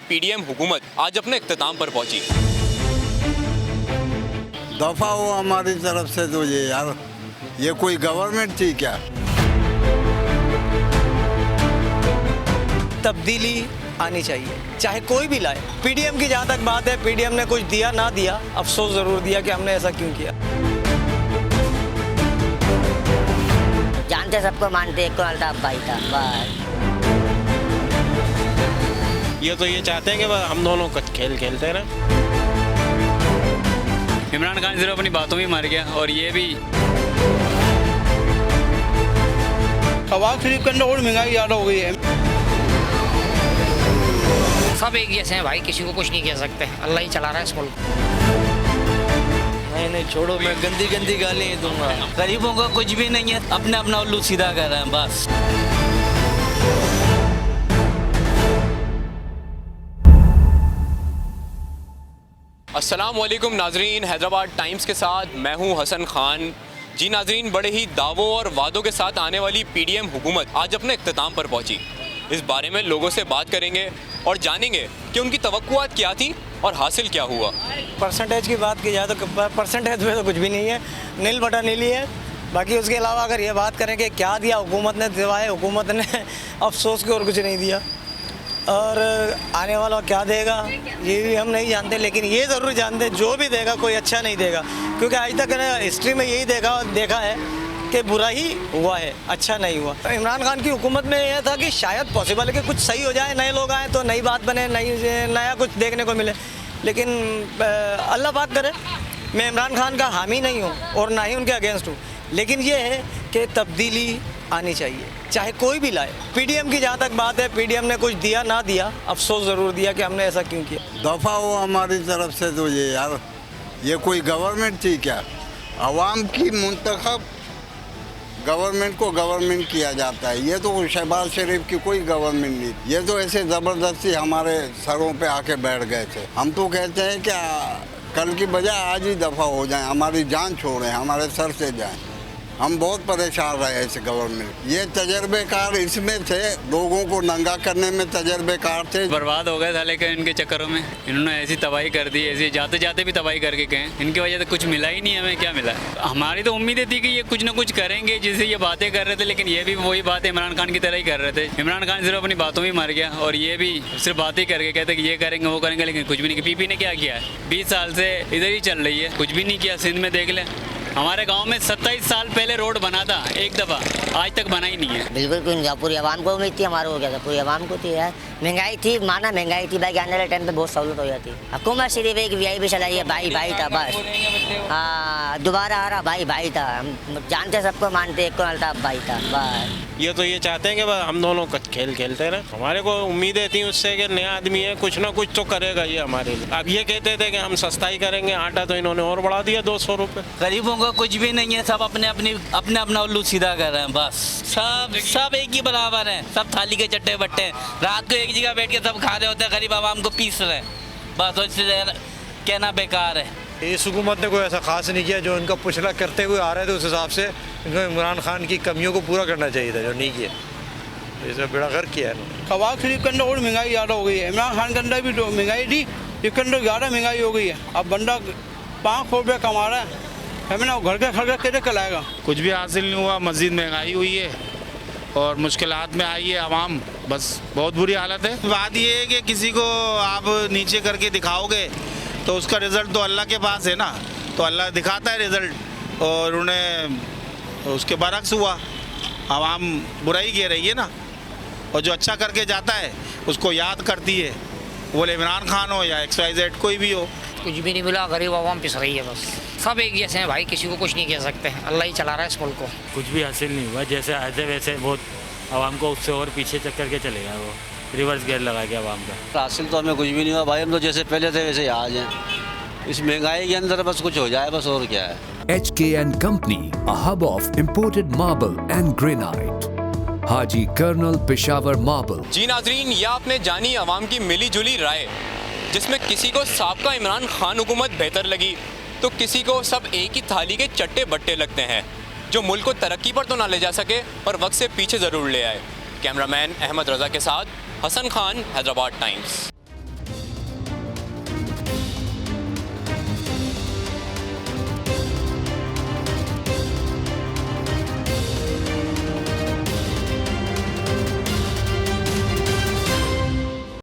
PDM हुकूमत आज अपने इख्तिताम पर पहुंची। दफा हो हमारी तरफ से तो ये यार, ये कोई गवर्नमेंट थी क्या? तब्दीली आनी चाहिए, चाहे कोई भी लाए। पीडीएम की जहाँ तक बात है, पीडीएम ने कुछ दिया ना दिया, अफसोस ज़रूर दिया कि हमने ऐसा क्यों किया। जानते सबको, मानते एक को अल्ताफ भाई था बस। ये तो ये चाहते हैं कि हम दोनों का खेल खेलते रहे। इमरान खान सिर्फ अपनी बातों में मर गया और ये भी शहबाज शरीफ के अंदर और महंगाई ज़्यादा हो गई है। सब एक जैसे हैं भाई, किसी को कुछ नहीं कह सकते, अल्लाह ही चला रहा है इस मुल्क को। नहीं छोड़ो, मैं गंदी गंदी गाली दूंगा। गरीबों का कुछ भी नहीं है, अपना अपना उल्लू सीधा कर रहे हैं बस। अस्सलामुअलैकुम नाजरीन, हैदराबाद टाइम्स के साथ मैं हूं हसन खान। जी नाजरीन, बड़े ही दावों और वादों के साथ आने वाली पीडीएम हुकूमत आज अपने इख्तिताम पर पहुंची। इस बारे में लोगों से बात करेंगे और जानेंगे कि उनकी तवक्कुआत क्या थी और हासिल क्या हुआ। परसेंटेज की बात की जाए तो परसेंटेज में तो कुछ भी नहीं है, नील बटा नीली है। बाकी उसके अलावा अगर ये बात करें कि क्या दिया हुकूमत ने, सिवाय हुकूमत ने अफसोस की और कुछ नहीं दिया। और आने वाला क्या देगा ये भी हम नहीं जानते, लेकिन ये ज़रूर जानते जो भी देगा कोई अच्छा नहीं देगा, क्योंकि आज तक हिस्ट्री में यही देखा है कि बुरा ही हुआ है, अच्छा नहीं हुआ। इमरान खान की हुकूमत में यह था कि शायद पॉसिबल है कि कुछ सही हो जाए, नए लोग आए तो नई बात बने, नया कुछ देखने को मिले। लेकिन अल्लाह पाक करे, मैं इमरान खान का हामी नहीं हूँ और ना ही उनके अगेंस्ट हूँ, लेकिन ये है कि तब्दीली आनी चाहिए, चाहे कोई भी लाए। पीडीएम की जहाँ तक बात है, पीडीएम ने कुछ दिया ना दिया, अफसोस ज़रूर दिया कि हमने ऐसा क्यों किया। दफा हो हमारी तरफ से तो ये यार, ये कोई गवर्नमेंट थी क्या? अवाम की मुंतखब गवर्नमेंट को गवर्नमेंट किया जाता है। ये तो शहबाज शरीफ की कोई गवर्नमेंट नहीं, ये तो ऐसे ज़बरदस्ती हमारे सरों पे आके बैठ गए थे। हम तो कहते हैं कि कल की बजाय आज ही दफ़ा हो जाएं, हमारी जान छोड़ें, हमारे सर से जाएं। हम बहुत परेशान रहे इस गवर्नमेंट। ये तजर्बेकार इसमें थे, लोगों को नंगा करने में तजर्बेकार थे। बर्बाद हो गए था, लेकिन इनके चक्करों में इन्होंने ऐसी तबाही कर दी, ऐसी जाते जाते भी तबाही करके गए। इनकी वजह से कुछ मिला ही नहीं, हमें क्या मिला। हमारी तो उम्मीद थी कि ये कुछ ना कुछ करेंगे, जिससे ये बातें कर रहे थे, लेकिन ये भी वही बात इमरान खान की तरह ही कर रहे थे। इमरान खान सिर्फ अपनी बातों में मर गया और ये भी सिर्फ बातें करके कहते कि ये करेंगे वो करेंगे, लेकिन कुछ भी नहीं। पीपी ने क्या किया है? 20 साल से इधर ही चल रही है, कुछ भी नहीं किया। सिंध में देख लें, हमारे गांव में 27 साल पहले रोड बना था एक दफ़ा, आज तक बना ही नहीं है। बिल्कुल क्यों नहीं, पूरी आवाम को उम्मीद थी, हमारे हो गया था, पूरी आवाम को थी यार। महंगाई थी, माना महंगाई थी भाई, आने वाले टाइम पे बहुत सहूलत हो जाती। हुकूमत सिर्फ एक वीआईपी चलाई है, भाई भाई था बस। हाँ, दोबारा आ रहा भाई भाई था, हम जानते सबको, मानते एक को अल्ताफ भाई था बस। ये तो ये चाहते हैं कि हम दोनों का खेल खेलते रहे। हमारे को उम्मीदें थी उससे कि नया आदमी है, कुछ ना कुछ तो करेगा ये हमारे लिए। अब ये कहते थे कि हम सस्ताई करेंगे आटा, तो इन्होंने और बढ़ा दिया 200 रुपये। गरीबों का कुछ भी नहीं है, सब अपने अपना उल्लू सीधा कर रहे हैं बस। सब एक ही बराबर हैं, सब थाली के चट्टे बट्टे हैं। रात को एक जगह बैठ के सब खा रहे होते हैं, गरीब आवाम को पीस रहे हैं बस। उससे कहना बेकार है। इस हुकूमत ने कोई ऐसा खास नहीं किया, जो इनका पुछला करते हुए आ रहे थे उस हिसाब से इनको इमरान खान की कमियों को पूरा करना चाहिए था, जो नहीं किया। इसे बेड़ा गर्क किया है। शहबाज शरीफ के अंदर और महंगाई ज़्यादा हो गई है। इमरान खान के अंदर भी तो महंगाई थी, इसके अंदर ज़्यादा महंगाई हो गई है। अब बंदा 500 रुपये कमा रहा है ना, घर के खर्चा कैसे चलाएगा? कुछ भी हासिल नहीं हुआ, मज़ीद महंगाई हुई है और मुश्किलात में आई है आवाम, बस बहुत बुरी हालत है। बात ये है कि किसी को आप नीचे करके दिखाओगे तो उसका रिज़ल्ट तो अल्लाह के पास है ना, तो अल्लाह दिखाता है रिज़ल्ट, और उन्हें उसके बरक्स हुआ। आवाम बुराई कह रही है ना, और जो अच्छा करके जाता है उसको याद करती है, बोले इमरान खान हो या XYZ कोई भी हो। कुछ भी नहीं मिला, गरीब आवाम पिस रही है बस। सब एक जैसे हैं भाई, किसी को कुछ नहीं कह सकते, अल्लाह ही चला रहा है इस मुल्क को। कुछ भी हासिल नहीं हुआ, जैसे आए थे वैसे बहुत आवाम को उससे और पीछे चक्कर के चलेगा, वो रिवर्स गियर लगा के आवाम का। हासिल तो हमें कुछ भी नहीं हुआ भाई, हम तो जैसे पहले थे वैसे आज हैं। इस महंगाई के अंदर बस कुछ हो जाए बस, और क्या है। HK & Company, a hub of imported marble and granite. Haji colonel Peshawar marble. जी नाजरीन, यह आपने जानी आवाम की मिली जुली राय, जिसमें किसी को साबका इमरान खान हुकूमत बेहतर लगी तो किसी को सब एक ही थाली के चट्टे बट्टे लगते हैं, जो मुल्क को तरक्की पर तो ना ले जा सके पर वक्त से पीछे ज़रूर ले आए। कैमरामैन अहमद रज़ा के साथ हसन खान, हैदराबाद टाइम्स।